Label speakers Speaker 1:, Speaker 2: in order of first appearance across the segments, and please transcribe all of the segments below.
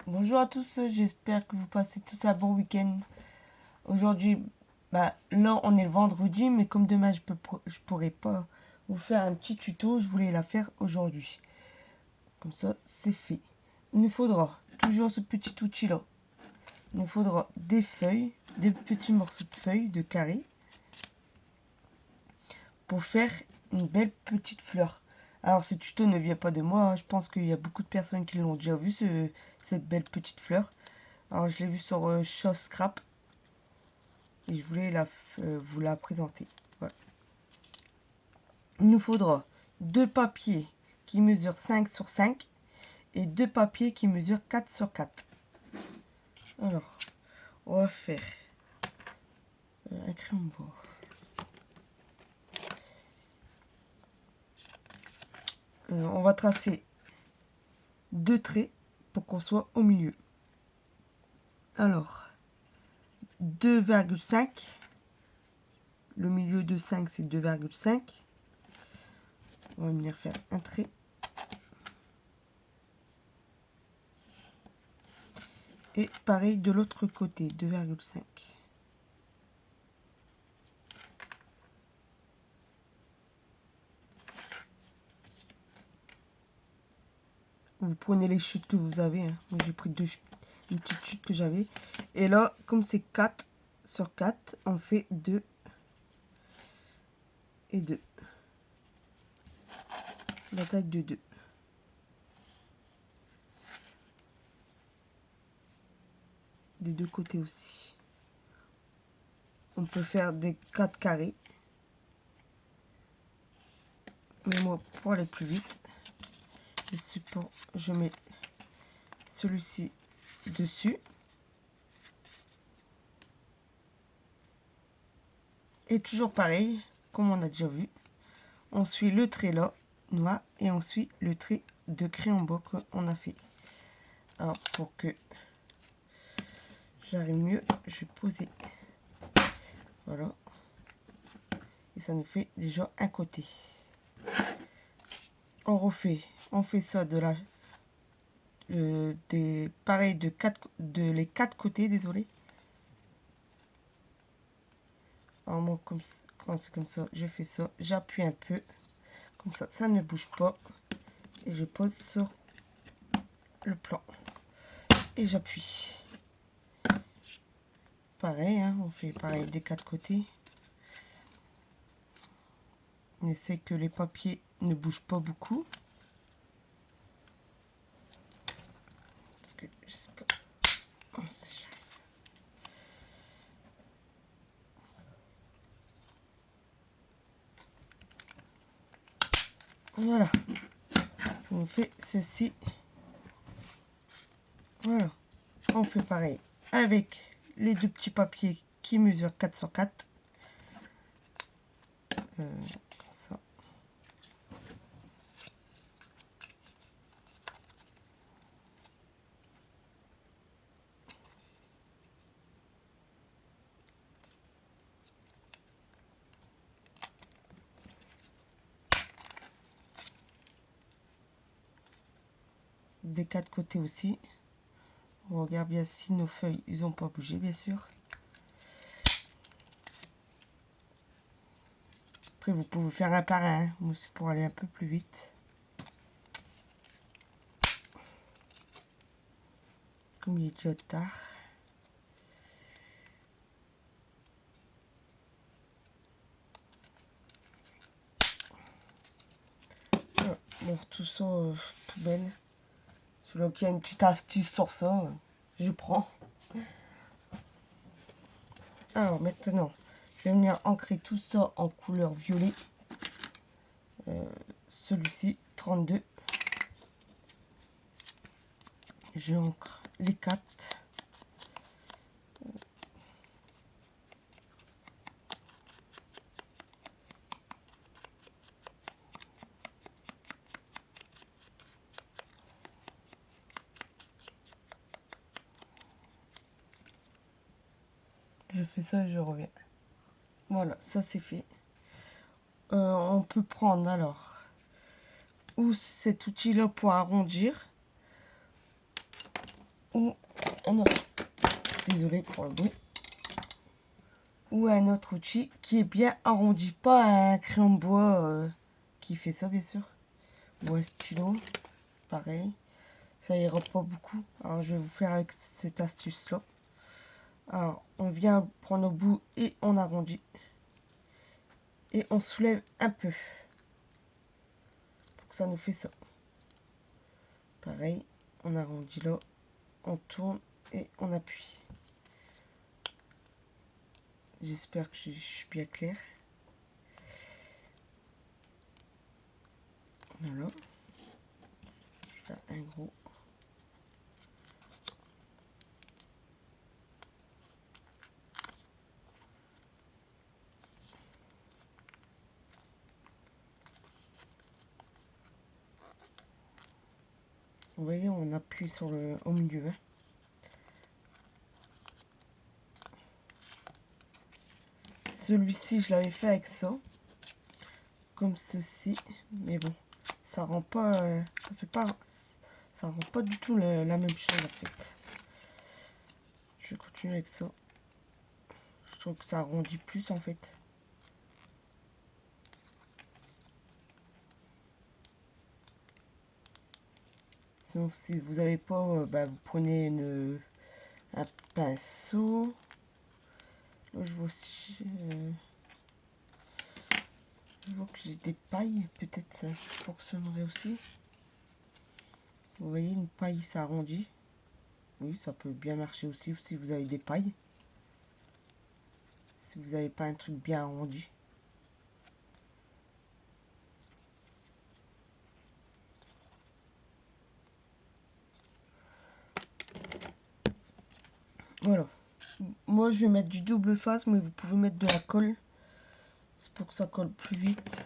Speaker 1: Bonjour à tous, j'espère que vous passez tous un bon week-end. Aujourd'hui, là on est le vendredi, mais comme demain je pourrais pas vous faire un petit tuto, je voulais la faire aujourd'hui. Comme ça, c'est fait. Il nous faudra toujours ce petit outil là. Il nous faudra des feuilles, des petits morceaux de feuilles de carré pour faire une belle petite fleur. Alors ce tuto ne vient pas de moi, je pense qu'il y a beaucoup de personnes qui l'ont déjà vu, cette belle petite fleur. Alors je l'ai vu sur Show Scrap et je voulais vous la présenter. Voilà. Il nous faudra deux papiers qui mesurent 5 sur 5 et deux papiers qui mesurent 4 sur 4. Alors, on va faire un crayon bois. On va tracer deux traits pour qu'on soit au milieu. Alors, 2,5. Le milieu de 5, c'est 2,5. On va venir faire un trait. Et pareil de l'autre côté, 2,5. Vous prenez les chutes que vous avez. Hein. Moi, j'ai pris une petite chute que j'avais. Et là, comme c'est 4 sur 4, on fait 2 et 2. La taille de 2. Des deux côtés aussi. On peut faire des 4 carrés. Mais moi, pour aller plus vite, je mets celui-ci dessus. Et toujours pareil, comme on a déjà vu, on suit le trait là, noir, et on suit le trait de crayon bois qu'on a fait. Alors, pour que j'arrive mieux, je vais poser. Voilà. Et ça nous fait déjà un côté. On fait ça pareil de les quatre côtés, désolé. Alors moi, quand c'est comme ça, je fais ça, j'appuie un peu, comme ça ne bouge pas, et je pose sur le plan, et j'appuie. Pareil, hein, on fait pareil des quatre côtés. On essaie que les papiers ne bougent pas beaucoup. Parce que j'espère. Oh, si j'arrive. Voilà. On fait ceci. Voilà. On fait pareil avec les deux petits papiers qui mesurent 4 sur 4. Comme ça. Des quatre côtés aussi. On regarde bien si nos feuilles ils ont pas bougé, bien sûr. Après vous pouvez faire un par un, hein. C'est pour aller un peu plus vite. Comme il est déjà tard. Voilà. Bon, tout ça poubelle. Celui qui a une petite astuce sur ça, je prends. Alors maintenant, je vais venir ancrer tout ça en couleur violet. Celui-ci, 32. J'ancre les 4. Je fais ça et je reviens. Voilà, ça c'est fait. On peut prendre alors ou cet outil là pour arrondir ou un autre, désolé pour le bruit, ou un autre outil qui est bien arrondi, pas un crayon de bois qui fait ça bien sûr, ou un stylo, pareil, ça ira pas beaucoup. Alors je vais vous faire avec cette astuce là. Alors on vient prendre au bout et on arrondit et on soulève un peu pour que ça nous fait ça. Pareil, on arrondit là, on tourne et on appuie. J'espère que je suis bien clair. Voilà. Je fais un gros. Vous voyez, on appuie sur le au milieu. Hein. Celui-ci, je l'avais fait avec ça, comme ceci, mais bon, ça rend pas, ça fait pas, ça rend pas du tout la même chose en fait. Je vais continuer avec ça. Je trouve que ça arrondit plus en fait. Sinon, si vous n'avez pas, vous prenez un pinceau. Là, je vois aussi, je vois que j'ai des pailles. Peut-être ça fonctionnerait aussi. Vous voyez, une paille, ça arrondit. Oui, ça peut bien marcher aussi si vous avez des pailles. Si vous n'avez pas un truc bien arrondi. Voilà. Moi, je vais mettre du double face, mais vous pouvez mettre de la colle. C'est pour que ça colle plus vite.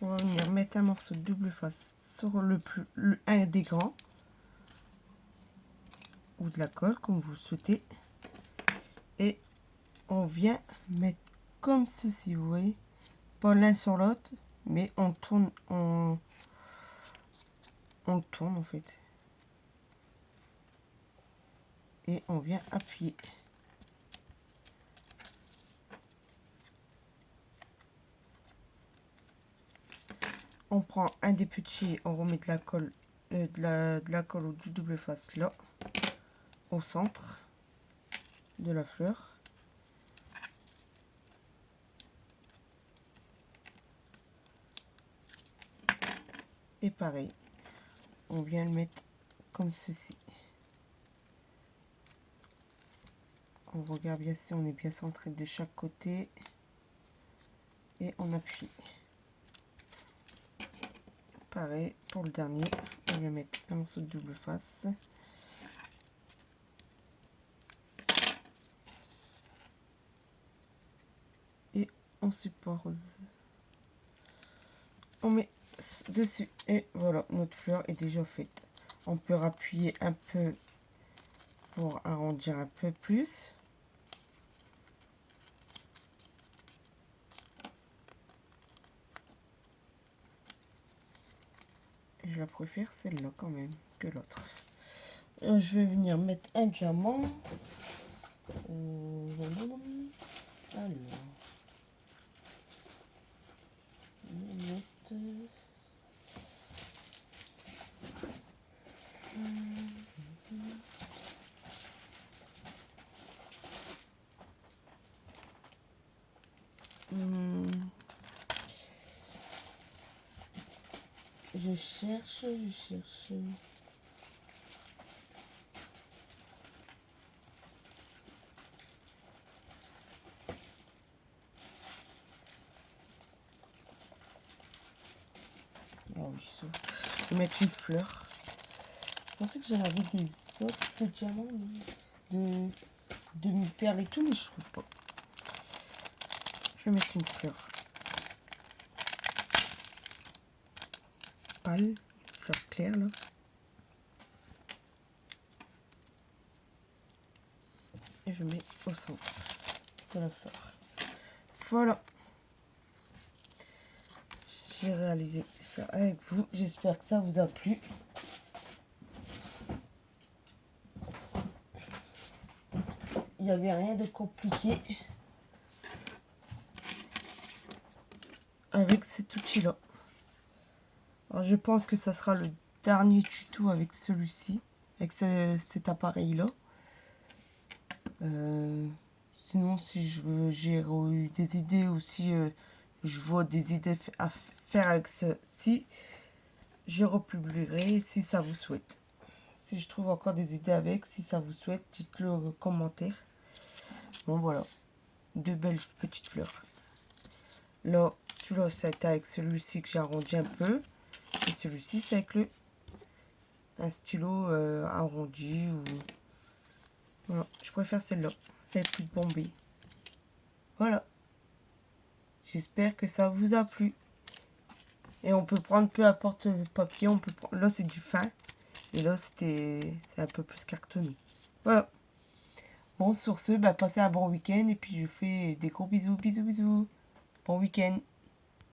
Speaker 1: On va venir mettre un morceau de double face sur un des grands. Ou de la colle, comme vous le souhaitez. Et on vient mettre comme ceci, vous voyez. Pas l'un sur l'autre, mais on tourne, on tourne en fait. Et on vient appuyer. On prend un des petits, on remet de la colle, de la colle ou du double face là, au centre de la fleur. Et pareil, on vient le mettre comme ceci. On regarde bien si on est bien centré de chaque côté. Et on appuie. Pareil pour le dernier, on va mettre un morceau de double face. Et on suppose. On met dessus et voilà, notre fleur est déjà faite. On peut appuyer un peu pour arrondir un peu plus. Je la préfère celle-là quand même que l'autre. Je vais venir mettre un diamant. Alors, je cherche. Ah oui, ça. Je vais mettre une fleur. Je pensais que j'en avais des autres diamants, de demi-perles et tout, mais je trouve pas. Je vais mettre une fleur. Pâle, fleur claire là. Et je mets au centre de la fleur. Voilà. j'ai réalisé ça avec vous. J'espère que ça vous a plu. Il n'y avait rien de compliqué avec cet outil-là. Alors, je pense que ça sera le dernier tuto avec celui-ci, avec cet appareil-là. Sinon, si j'ai eu des idées ou si je vois des idées à faire avec ceci, je republierai si ça vous souhaite. Si je trouve encore des idées avec, si ça vous souhaite, dites-le en commentaire. Bon, voilà. Deux belles petites fleurs. Là, celui-là, c'est avec celui-ci que j'ai arrondi un peu. Et celui-ci, c'est avec un stylo arrondi. Ou... Voilà, je préfère celle-là. Elle est plus bombée. Voilà. J'espère que ça vous a plu. Et on peut prendre peu importe le papier. On peut prendre... Là, c'est du fin. Et là, c'est un peu plus cartonné. Voilà. Bon, sur ce, bah, passez un bon week-end. Et puis, je vous fais des gros bisous, bisous, bisous. Bon week-end.